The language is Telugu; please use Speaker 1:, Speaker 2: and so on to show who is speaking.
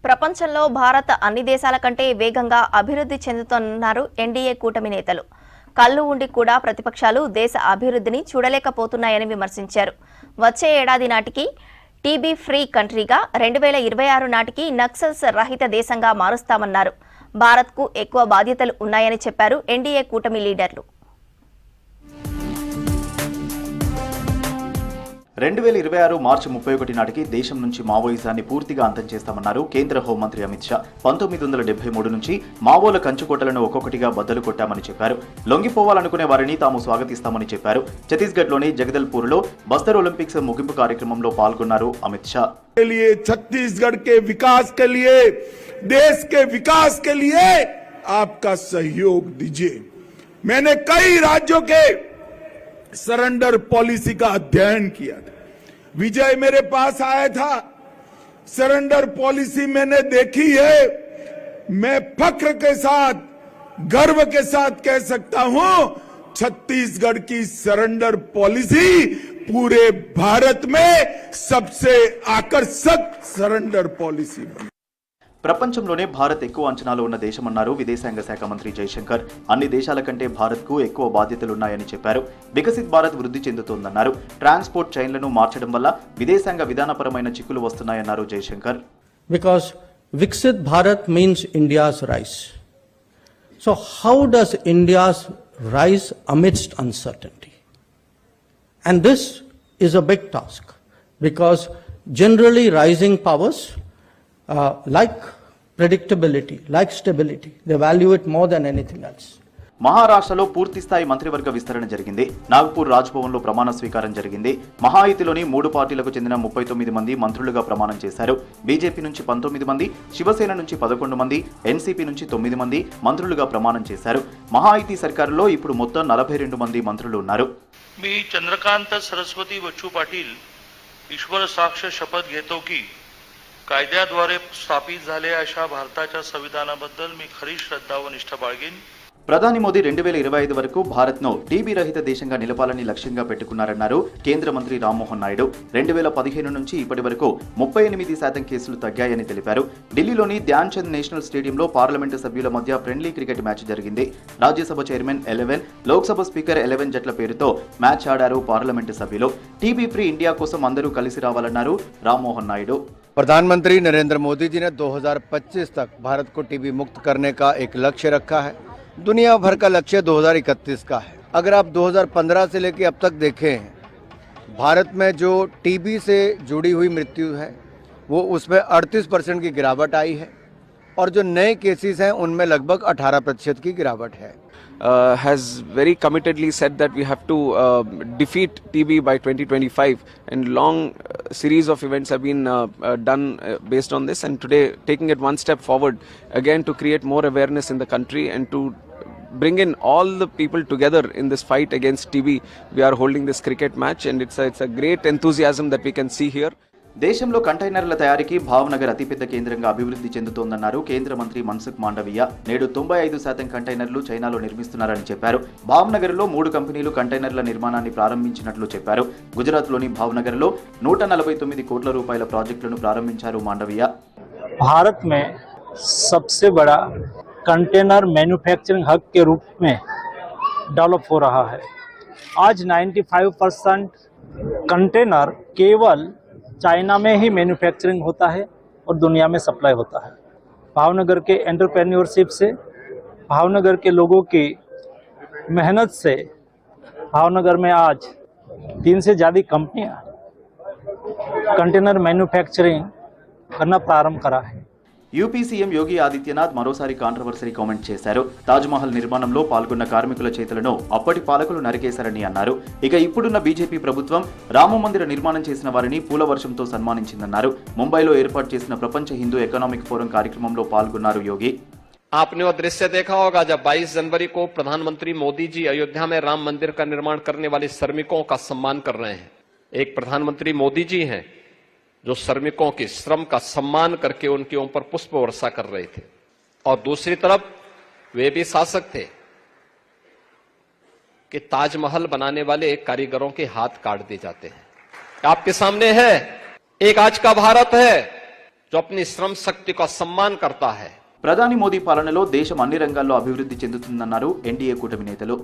Speaker 1: ప్రపంచంలో భారత్ అన్ని దేశాల కంటే వేగంగా అభివృద్ధి చెందుతున్నారు ఎన్డీఏ కూటమి నేతలు. కళ్ళు ఉండి కూడా ప్రతిపక్షాలు దేశ అభివృద్ధిని చూడలేకపోతున్నాయని విమర్శించారు. వచ్చే ఏడాది నాటికి టీబీ ఫ్రీ కంట్రీగా 2026 నాటికి నక్సల్స్ రహిత దేశంగా మారుస్తామన్నారు. భారత్కు ఎక్కువ బాధ్యతలు ఉన్నాయని చెప్పారు ఎన్డీఏ కూటమి లీడర్లు.
Speaker 2: 2026 మార్చి 31 నాటికి దేశం నుంచి మావోయిజాన్ని పూర్తిగా అంతం చేస్తామన్నారు కేంద్ర హోంమంత్రి అమిత్ షా. 1973 నుంచి మావోల కంచుకోటలను ఒక్కొక్కటిగా బద్దలు కొట్టామని చెప్పారు. లొంగిపోవాలనుకునే వారిని తాము స్వాగతిస్తామని చెప్పారు. ఛత్తీస్గఢ్లోని జగదల్పూర్లో బస్తర్ ఒలింపిక్స్ ముగింపు కార్యక్రమంలో పాల్గొన్నారు అమిత్ షా.
Speaker 3: छत्तीसगढ़ के विकास के लिए, देश के विकास के लिए आपका सहयोग दीजिए. मैंने कई राज्यों के सरेंडर पॉलिसी का अध्ययन किया था. विजय मेरे पास आया था. सरेंडर पॉलिसी मैंने देखी है. मैं फख्र के साथ, गर्व के साथ कह सकता हूं, छत्तीसगढ़ की सरेंडर पॉलिसी पूरे भारत में सबसे आकर्षक सरेंडर पॉलिसी बनी.
Speaker 2: ప్రపంచంలోనే భారత్ ఎక్కువ అంచనాలు ఉన్న దేశమన్నారు విదేశాంగ శాఖ మంత్రి జైశంకర్. అన్ని దేశాల కంటే భారత్కు ఎక్కువ బాధ్యతలున్నాయని చెప్పారు. వికసిత్ భారత్ వృద్ధి చెందుతోందన్నారు. ట్రాన్స్పోర్ట్ చైన్లను మార్చడం వల్ల విదేశాంగ విధానపరమైన చిక్కులు వస్తున్నాయన్నారు Jaishankar.
Speaker 4: Because Viksit Bharat means India's rise. So how does India's rise amidst uncertainty? And this is a big task because generally rising powers like predictability, like stability, they value it more than anything else.
Speaker 2: మహారాష్ట్రలో పూర్తిస్థాయి మంత్రివర్గ విస్తరణ జరిగింది. నాగ్పూర్ రాజ్భవన్లో ప్రమాణ స్వీకారం జరిగింది. మహాయుతిలోని 3 పార్టీలకు చెందిన 39 మంది మంత్రులుగా ప్రమాణం చేశారు. బీజేపీ నుంచి 19 మంది, శివసేన నుంచి 11 మంది, ఎన్సీపీ నుంచి 9 మంది మంత్రులుగా ప్రమాణం చేశారు. మహాయుతి సర్కారులో ఇప్పుడు మొత్తం 42 మంది మంత్రులు ఉన్నారు.
Speaker 5: मी चंद्रकांत सरस्वती बच्चू पाटील ईश्वर साक्ष शपथ घेतो की कायद्याद्वारे स्थापित झालेल्या अशा भारताच्या संविधानाबद्दल मी खरी श्रद्धा व निष्ठा बाळगीन.
Speaker 2: ప్రధాని మోదీ 2025 వరకు భారత్ను టీబీ రహిత దేశంగా నిలపాలని లక్ష్యంగా పెట్టుకున్నారన్నారు కేంద్ర మంత్రి రామ్మోహన్ నాయుడు. 2015 నుంచి ఇప్పటి వరకు 38% కేసులు తగ్గాయని తెలిపారు. ఢిల్లీలోని ధ్యాన్ చంద్ నేషనల్ స్టేడియంలో పార్లమెంటు సభ్యుల మధ్య ఫ్రెండ్లీ క్రికెట్ మ్యాచ్ జరిగింది. రాజ్యసభ చైర్మన్ 11, లోక్సభ స్పీకర్ 11 జట్ల పేరుతో మ్యాచ్ ఆడారు పార్లమెంటు సభ్యులు. టీబీ ఫ్రీ ఇండియా కోసం అందరూ కలిసి రావాలన్నారు రామ్మోహన్ నాయుడు.
Speaker 6: प्रधानमंत्री नरेंद्र मोदी जी ने 2025 तक भारत को टीबी मुक्त करने का एक लक्ष्य रखा है. दुनिया भर का लक्ष्य 2031 का है. अगर आप 2015 से लेकर अब तक देखें, भारत में जो टीबी से जुड़ी हुई मृत्यु है वो उसमें 38% की गिरावट आई है और जो नए केसेस हैं उनमें लगभग 18% की गिरावट है.
Speaker 7: Has very committedly said that we have to defeat TB by 2025, and long series of events have been done based on this, and today taking it one step forward again to create more awareness in the country and to bring in all the people together in this fight against TB. We are holding this cricket match, and it's a great enthusiasm that we can see here.
Speaker 2: దేశంలో కంటైనర్ల తయారీకి భావనగర్ అతిపెద్ద కేంద్రంగా అభివృద్ధి చెందుతోందన్నారు కేంద్ర మంత్రి మన్సుఖ్ మాండవీయ. నేడు 95% కంటైనర్లు చైనాలో నిర్మిస్తున్నారని చెప్పారు. భావనగర్లో 3 కంపెనీలు కంటైనర్ల నిర్మాణాన్ని ప్రారంభించినట్లు చెప్పారు. గుజరాత్లోని భావనగర్లో 149 కోట్ల రూపాయల ప్రాజెక్టులను ప్రారంభించారు మాండవీయ.
Speaker 8: भारत में सबसे बड़ा कंटेनर मैन्युफैक्चरिंग हब के रूप में डेवलप हो रहा है. आज 95% कंटेनर केवल चाइना में ही मैन्युफैक्चरिंग होता है और दुनिया में सप्लाई होता है. भावनगर के एंटरप्रेन्योरशिप से, भावनगर के लोगों की मेहनत से भावनगर में आज 3 से ज़्यादा कंपनियां कंटेनर मैन्युफैक्चरिंग करना प्रारंभ करा है.
Speaker 2: యూపీ సీఎం యోగి ఆదిత్యనాథ్ మరోసారి కాంట్రవర్సరీ కామెంట్ చేశారు. తాజ్మహల్ నిర్మాణంలో పాల్గొన్న కార్మికుల చేతులను అప్పటి పాలకులు నరికేశారని అన్నారు. ఇక ఇప్పుడున్న బీజేపీ ప్రభుత్వం రామమందిర నిర్మాణం చేసిన వారిని పూల వర్షంతో సన్మానించిందన్నారు. ముంబైలో ఏర్పాటు చేసిన ప్రపంచ హిందూ ఎకనామిక్ ఫోరం కార్యక్రమంలో పాల్గొన్నారు యోగి.
Speaker 9: आपने वो दृश्य देखा होगा जब 22 जनवरी को प्रधानमंत्री मोदी जी अयोध्या में राम मंदिर का निर्माण करने वाले श्रमिकों का सम्मान कर रहे हैं. एक प्रधानमंत्री मोदी जी हैं जो श्रमिकों के श्रम का सम्मान करके उनके ऊपर पुष्प वर्षा कर रहे थे, और दूसरी तरफ वे भी शासक थे कि ताजमहल बनाने वाले कारीगरों के हाथ काट दिए जाते हैं. आपके सामने है एक आज का भारत है जो अपनी श्रम शक्ति का सम्मान करता है।
Speaker 2: ప్రధాని మోదీ పాలనలో దేశం అన్ని రంగాల్లో అభివృద్ధి చెందుతుందన్నారు ఎన్డీఏ కూటమి నేతలు.